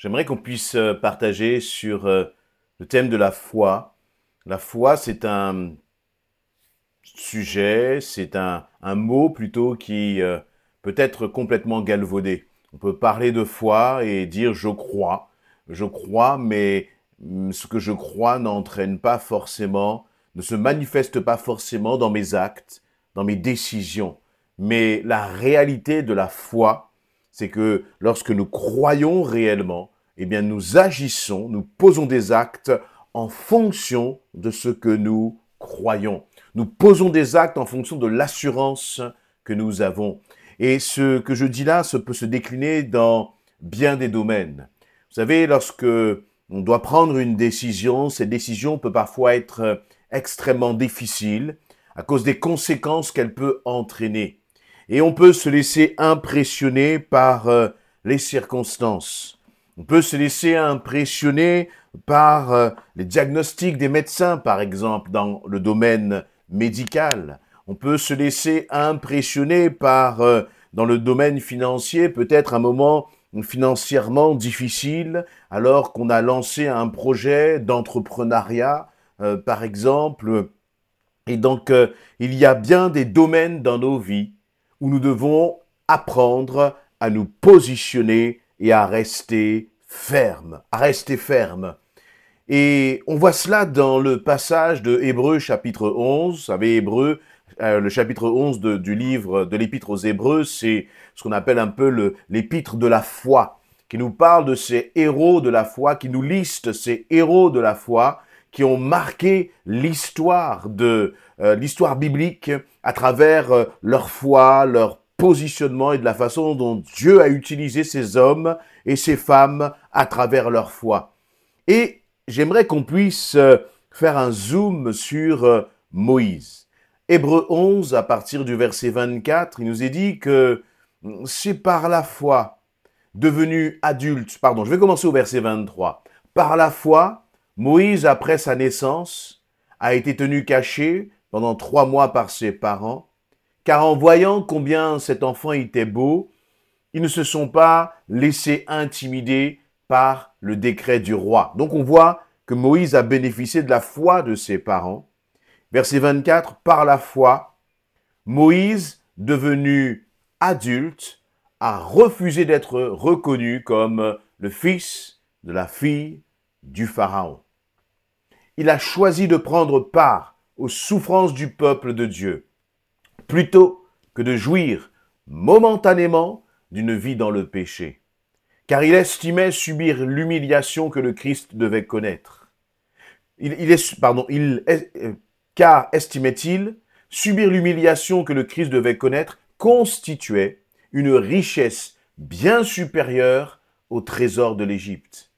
J'aimerais qu'on puisse partager sur le thème de la foi. La foi, c'est un sujet, c'est un mot plutôt qui peut être complètement galvaudé. On peut parler de foi et dire je crois, mais ce que je crois n'entraîne pas forcément, ne se manifeste pas forcément dans mes actes, dans mes décisions. Mais la réalité de la foi, c'est que lorsque nous croyons réellement, eh bien nous agissons, nous posons des actes en fonction de ce que nous croyons. Nous posons des actes en fonction de l'assurance que nous avons. Et ce que je dis là, ça peut se décliner dans bien des domaines. Vous savez, lorsque on doit prendre une décision, cette décision peut parfois être extrêmement difficile à cause des conséquences qu'elle peut entraîner. Et on peut se laisser impressionner par les circonstances. On peut se laisser impressionner par les diagnostics des médecins, par exemple, dans le domaine médical. On peut se laisser impressionner par, dans le domaine financier, peut-être un moment financièrement difficile, alors qu'on a lancé un projet d'entrepreneuriat, par exemple. Et donc, il y a bien des domaines dans nos vies où nous devons apprendre à nous positionner et à rester fermes, Et on voit cela dans le passage de Hébreux chapitre 11. Vous savez, Hébreux, le chapitre 11 du livre de l'Épître aux Hébreux, c'est ce qu'on appelle un peu l'Épître de la foi, qui nous parle de ces héros de la foi, qui nous liste ces héros de la foi qui ont marqué l'histoire biblique à travers leur foi, leur positionnement et de la façon dont Dieu a utilisé ces hommes et ces femmes à travers leur foi. Et j'aimerais qu'on puisse faire un zoom sur Moïse. Hébreux 11, à partir du verset 24, il nous est dit que c'est par la foi, devenu adulte, pardon, je vais commencer au verset 23. Par la foi, Moïse, après sa naissance, a été tenu caché pendant 3 mois par ses parents, car en voyant combien cet enfant était beau, ils ne se sont pas laissés intimider par le décret du roi. Donc on voit que Moïse a bénéficié de la foi de ses parents. Verset 24, par la foi, Moïse, devenu adulte, a refusé d'être reconnu comme le fils de la fille du Pharaon. Il a choisi de prendre part aux souffrances du peuple de Dieu, plutôt que de jouir momentanément d'une vie dans le péché, car il estimait subir l'humiliation que le Christ devait connaître. Car estimait-il subir l'humiliation que le Christ devait connaître constituait une richesse bien supérieure au trésor de l'Égypte.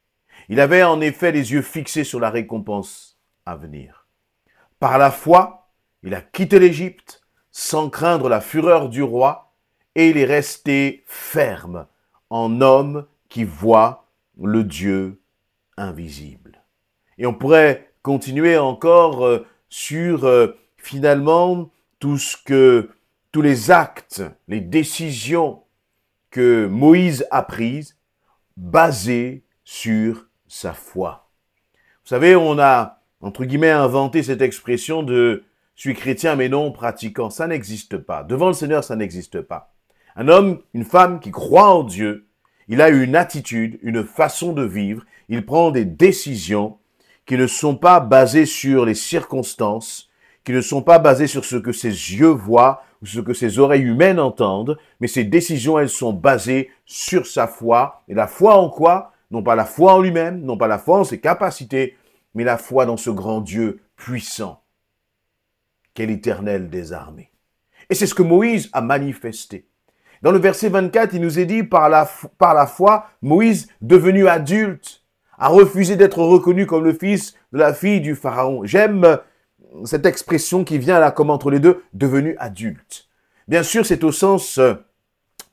Il avait en effet les yeux fixés sur la récompense à venir. Par la foi, il a quitté l'Égypte sans craindre la fureur du roi et il est resté ferme en homme qui voit le Dieu invisible. Et on pourrait continuer encore sur finalement tous les actes, les décisions que Moïse a prises basées sur sa foi. Vous savez, on a, entre guillemets, inventé cette expression de « je suis chrétien mais non pratiquant ». Ça n'existe pas. Devant le Seigneur, ça n'existe pas. Un homme, une femme qui croit en Dieu, il a une attitude, une façon de vivre, il prend des décisions qui ne sont pas basées sur les circonstances, qui ne sont pas basées sur ce que ses yeux voient ou ce que ses oreilles humaines entendent, mais ces décisions, elles sont basées sur sa foi. Et la foi en quoi? Non pas la foi en lui-même, non pas la foi en ses capacités, mais la foi dans ce grand Dieu puissant, qu'est l'Éternel des armées. Et c'est ce que Moïse a manifesté. Dans le verset 24, il nous est dit, par la foi, Moïse, devenu adulte, a refusé d'être reconnu comme le fils de la fille du Pharaon. J'aime cette expression qui vient là comme entre les deux, devenu adulte. Bien sûr, c'est au sens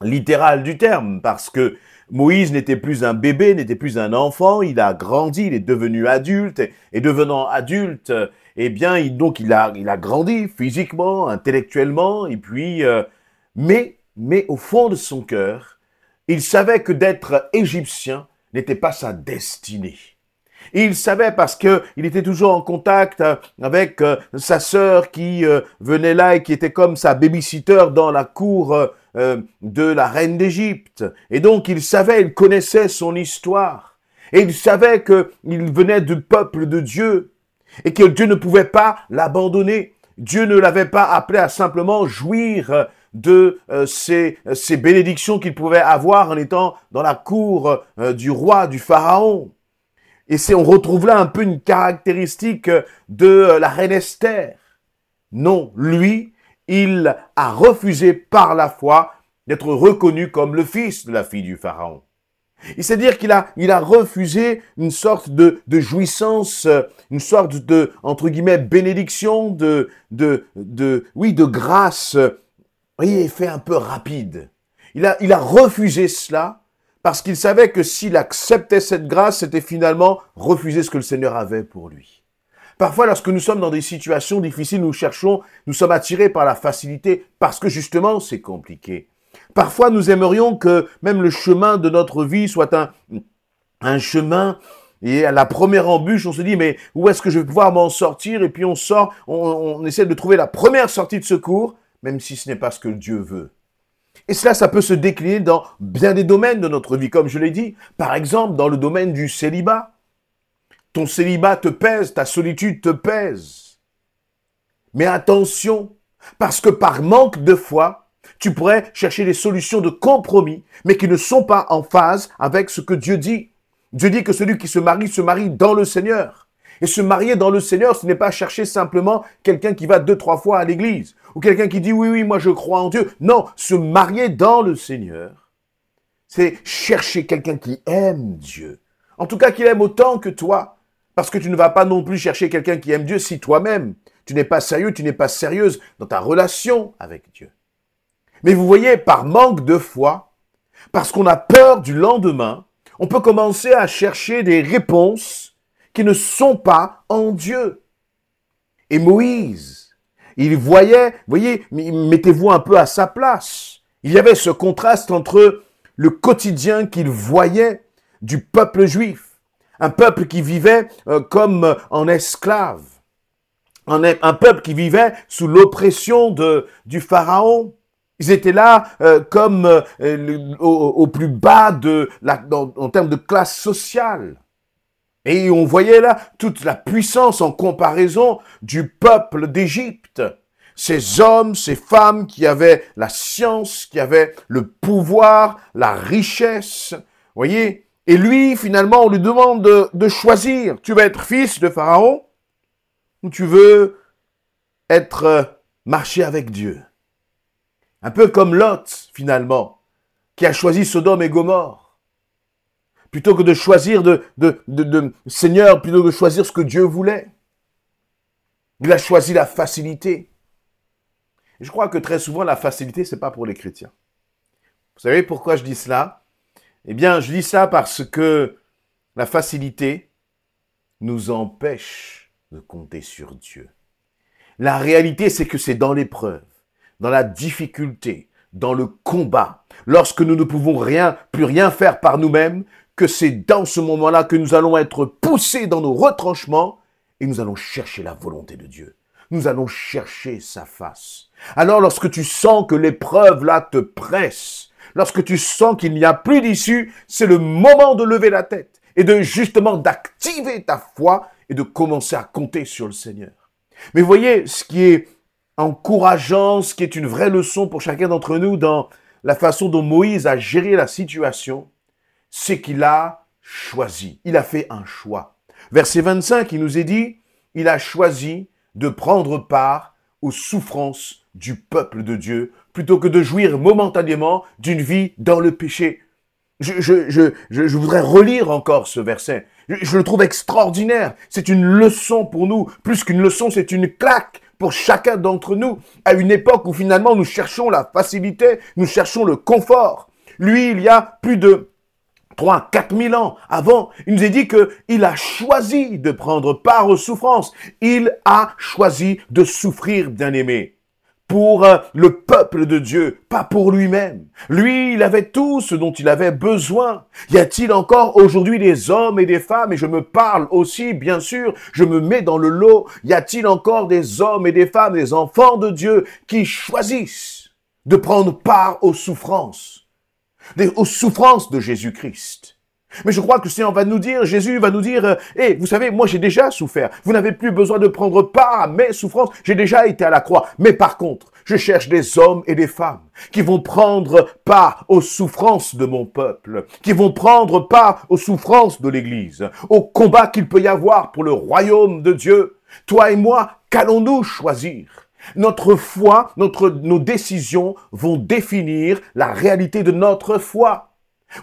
littéral du terme, parce que Moïse n'était plus un bébé, n'était plus un enfant, il a grandi, il est devenu adulte, et devenant adulte, eh bien, il a grandi physiquement, intellectuellement, et puis, mais au fond de son cœur, il savait que d'être égyptien n'était pas sa destinée. Et il savait parce que il était toujours en contact avec sa sœur qui venait là et qui était comme sa babysitter dans la cour de la reine d'Égypte. Et donc il savait, il connaissait son histoire. Et il savait qu'il venait du peuple de Dieu et que Dieu ne pouvait pas l'abandonner. Dieu ne l'avait pas appelé à simplement jouir de ces bénédictions qu'il pouvait avoir en étant dans la cour du roi, du pharaon. Et on retrouve là un peu une caractéristique de la reine Esther. Non, lui, il a refusé par la foi d'être reconnu comme le fils de la fille du pharaon. Et c'est-à-dire qu'il a refusé une sorte de jouissance, une sorte de, entre guillemets, bénédiction, de grâce, effet un peu rapide. Il a refusé cela parce qu'il savait que s'il acceptait cette grâce, c'était finalement refuser ce que le Seigneur avait pour lui. Parfois, lorsque nous sommes dans des situations difficiles, nous sommes attirés par la facilité parce que justement, c'est compliqué. Parfois, nous aimerions que même le chemin de notre vie soit un chemin, et à la première embûche, on se dit, mais où est-ce que je vais pouvoir m'en sortir? Et puis on sort, on essaie de trouver la première sortie de secours, même si ce n'est pas ce que Dieu veut. Et cela, ça peut se décliner dans bien des domaines de notre vie, comme je l'ai dit. Par exemple, dans le domaine du célibat. Ton célibat te pèse, ta solitude te pèse. Mais attention, parce que par manque de foi, tu pourrais chercher des solutions de compromis, mais qui ne sont pas en phase avec ce que Dieu dit. Dieu dit que celui qui se marie dans le Seigneur. Et se marier dans le Seigneur, ce n'est pas chercher simplement quelqu'un qui va 2-3 fois à l'église. Ou quelqu'un qui dit, oui, moi je crois en Dieu. Non, se marier dans le Seigneur, c'est chercher quelqu'un qui aime Dieu. En tout cas, qu'il aime autant que toi. Parce que tu ne vas pas non plus chercher quelqu'un qui aime Dieu si toi-même, tu n'es pas sérieux, tu n'es pas sérieuse dans ta relation avec Dieu. Mais vous voyez, par manque de foi, parce qu'on a peur du lendemain, on peut commencer à chercher des réponses qui ne sont pas en Dieu. Et Moïse, il voyait, voyez, mettez-vous un peu à sa place. Il y avait ce contraste entre le quotidien qu'il voyait du peuple juif, un peuple qui vivait comme en esclave, un peuple qui vivait sous l'oppression du pharaon. Ils étaient là comme au plus bas en termes de classe sociale. Et on voyait là toute la puissance en comparaison du peuple d'Égypte. Ces hommes, ces femmes qui avaient la science, qui avaient le pouvoir, la richesse. Voyez. Et lui, finalement, on lui demande de choisir. Tu veux être fils de Pharaon ou tu veux marcher avec Dieu? Un peu comme Lot, finalement, qui a choisi Sodome et Gomorrhe. Plutôt que de choisir Seigneur, plutôt que de choisir ce que Dieu voulait. Il a choisi la facilité. Et je crois que très souvent, la facilité, c'est pas pour les chrétiens. Vous savez pourquoi je dis cela? Eh bien, je dis ça parce que la facilité nous empêche de compter sur Dieu. La réalité, c'est que c'est dans l'épreuve, dans la difficulté, dans le combat, lorsque nous ne pouvons plus rien faire par nous-mêmes, que c'est dans ce moment-là que nous allons être poussés dans nos retranchements et nous allons chercher la volonté de Dieu. Nous allons chercher sa face. Alors lorsque tu sens que l'épreuve là te presse, lorsque tu sens qu'il n'y a plus d'issue, c'est le moment de lever la tête et de justement d'activer ta foi et de commencer à compter sur le Seigneur. Mais voyez, ce qui est encourageant, ce qui est une vraie leçon pour chacun d'entre nous dans la façon dont Moïse a géré la situation, c'est qu'il a choisi. Il a fait un choix. Verset 25, il nous est dit, il a choisi de prendre part aux souffrances du peuple de Dieu, plutôt que de jouir momentanément d'une vie dans le péché. Je voudrais relire encore ce verset. Je le trouve extraordinaire. C'est une leçon pour nous. Plus qu'une leçon, c'est une claque pour chacun d'entre nous. À une époque où finalement nous cherchons la facilité, nous cherchons le confort. Lui, il y a plus de 3-4 000 ans avant, il nous est dit qu'il a choisi de prendre part aux souffrances. Il a choisi de souffrir, bien-aimé. pour le peuple de Dieu, pas pour lui-même. Lui, il avait tout ce dont il avait besoin. Y a-t-il encore aujourd'hui des hommes et des femmes, et je me parle aussi, bien sûr, je me mets dans le lot, y a-t-il encore des hommes et des femmes, des enfants de Dieu qui choisissent de prendre part aux souffrances de Jésus-Christ? Mais je crois que le Seigneur va nous dire, Jésus va nous dire, vous savez, moi j'ai déjà souffert. Vous n'avez plus besoin de prendre part à mes souffrances. J'ai déjà été à la croix. Mais par contre, je cherche des hommes et des femmes qui vont prendre part aux souffrances de mon peuple, qui vont prendre part aux souffrances de l'Église, au combat qu'il peut y avoir pour le royaume de Dieu. Toi et moi, qu'allons-nous choisir? Notre foi, nos décisions vont définir la réalité de notre foi.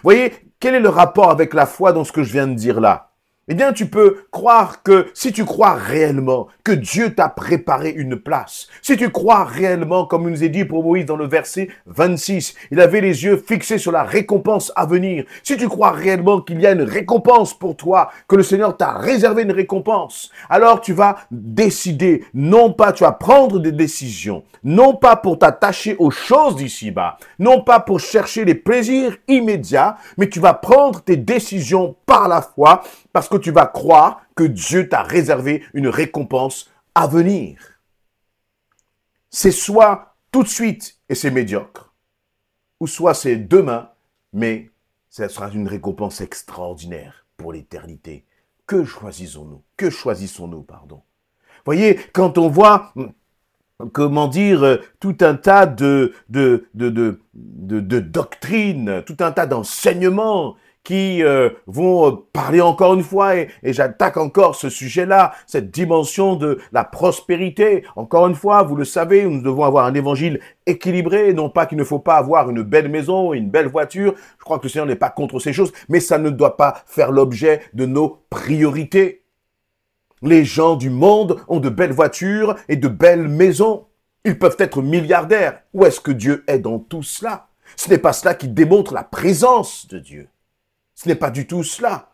Voyez, quel est le rapport avec la foi dans ce que je viens de dire là? Eh bien, tu peux croire que si tu crois réellement que Dieu t'a préparé une place, si tu crois réellement, comme il nous est dit pour Moïse dans le verset 26, il avait les yeux fixés sur la récompense à venir. Si tu crois réellement qu'il y a une récompense pour toi, que le Seigneur t'a réservé une récompense, alors tu vas décider, non pas, tu vas prendre des décisions, non pas pour t'attacher aux choses d'ici-bas, non pas pour chercher les plaisirs immédiats, mais tu vas prendre tes décisions par la foi, parce que tu vas croire que Dieu t'a réservé une récompense à venir. C'est soit tout de suite et c'est médiocre, ou soit c'est demain, mais ce sera une récompense extraordinaire pour l'éternité. Que choisissons-nous? Que choisissons-nous, pardon? Voyez, quand on voit, comment dire, tout un tas de doctrines, tout un tas d'enseignements qui vont parler encore une fois, et j'attaque encore ce sujet-là, cette dimension de la prospérité. Encore une fois, vous le savez, nous devons avoir un évangile équilibré, non pas qu'il ne faut pas avoir une belle maison, une belle voiture. Je crois que le Seigneur n'est pas contre ces choses, mais ça ne doit pas faire l'objet de nos priorités. Les gens du monde ont de belles voitures et de belles maisons. Ils peuvent être milliardaires. Où est-ce que Dieu est dans tout cela? Ce n'est pas cela qui démontre la présence de Dieu. Ce n'est pas du tout cela.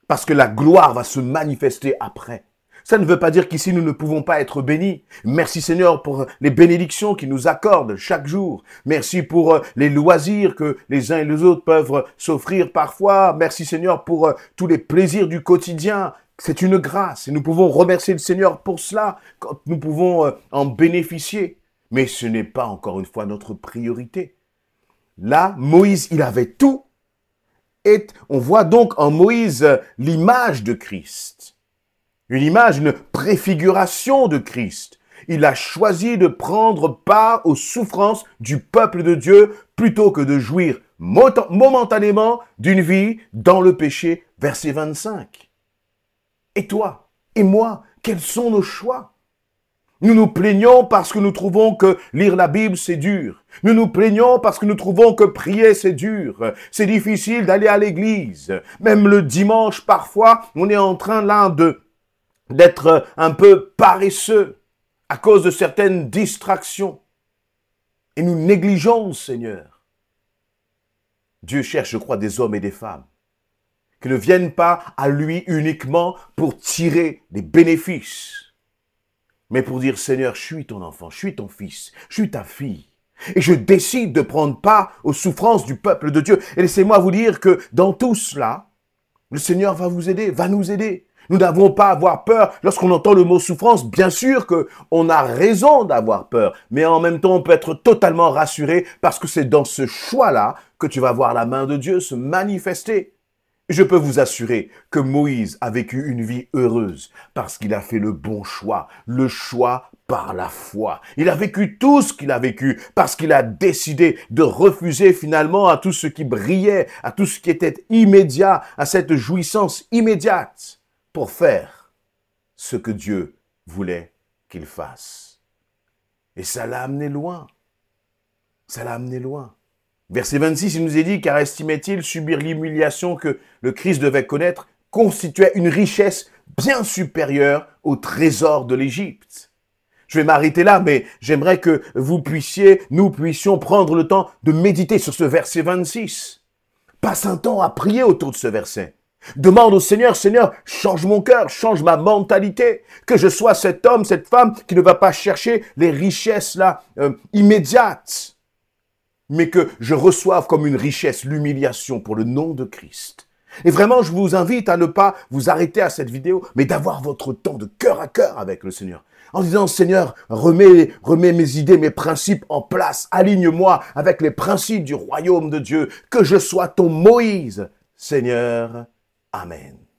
Parce que la gloire va se manifester après. Ça ne veut pas dire qu'ici nous ne pouvons pas être bénis. Merci Seigneur pour les bénédictions qu'il nous accorde chaque jour. Merci pour les loisirs que les uns et les autres peuvent s'offrir parfois. Merci Seigneur pour tous les plaisirs du quotidien. C'est une grâce et nous pouvons remercier le Seigneur pour cela quand nous pouvons en bénéficier. Mais ce n'est pas encore une fois notre priorité. Là, Moïse, il avait tout. Et on voit donc en Moïse l'image de Christ. Une image, une préfiguration de Christ. Il a choisi de prendre part aux souffrances du peuple de Dieu plutôt que de jouir momentanément d'une vie dans le péché. Verset 25. Et toi et moi, quels sont nos choix? Nous nous plaignons parce que nous trouvons que lire la Bible, c'est dur. Nous nous plaignons parce que nous trouvons que prier, c'est dur. C'est difficile d'aller à l'église. Même le dimanche, parfois, on est en train là d'être un peu paresseux à cause de certaines distractions. Et nous négligeons le Seigneur. Dieu cherche, je crois, des hommes et des femmes qui ne viennent pas à lui uniquement pour tirer des bénéfices, mais pour dire, Seigneur, je suis ton enfant, je suis ton fils, je suis ta fille. Et je décide de prendre part aux souffrances du peuple de Dieu. Et laissez-moi vous dire que dans tout cela, le Seigneur va vous aider, va nous aider. Nous n'avons pas à avoir peur. Lorsqu'on entend le mot souffrance, bien sûr qu'on a raison d'avoir peur. Mais en même temps, on peut être totalement rassuré parce que c'est dans ce choix-là que tu vas voir la main de Dieu se manifester. Je peux vous assurer que Moïse a vécu une vie heureuse parce qu'il a fait le bon choix, le choix par la foi. Il a vécu tout ce qu'il a vécu parce qu'il a décidé de refuser finalement à tout ce qui brillait, à tout ce qui était immédiat, à cette jouissance immédiate pour faire ce que Dieu voulait qu'il fasse. Et ça l'a amené loin. Ça l'a amené loin. Verset 26, il nous est dit, car estimait-il subir l'humiliation que le Christ devait connaître constituait une richesse bien supérieure au trésor de l'Égypte. Je vais m'arrêter là, mais j'aimerais que nous puissions prendre le temps de méditer sur ce verset 26. Passe un temps à prier autour de ce verset. Demande au Seigneur, Seigneur, change mon cœur, change ma mentalité, que je sois cet homme, cette femme qui ne va pas chercher les richesses là immédiates, mais que je reçoive comme une richesse l'humiliation pour le nom de Christ. Et vraiment, je vous invite à ne pas vous arrêter à cette vidéo, mais d'avoir votre temps de cœur à cœur avec le Seigneur. En disant, Seigneur, remets mes idées, mes principes en place. Aligne-moi avec les principes du royaume de Dieu. Que je sois ton Moïse. Seigneur, Amen.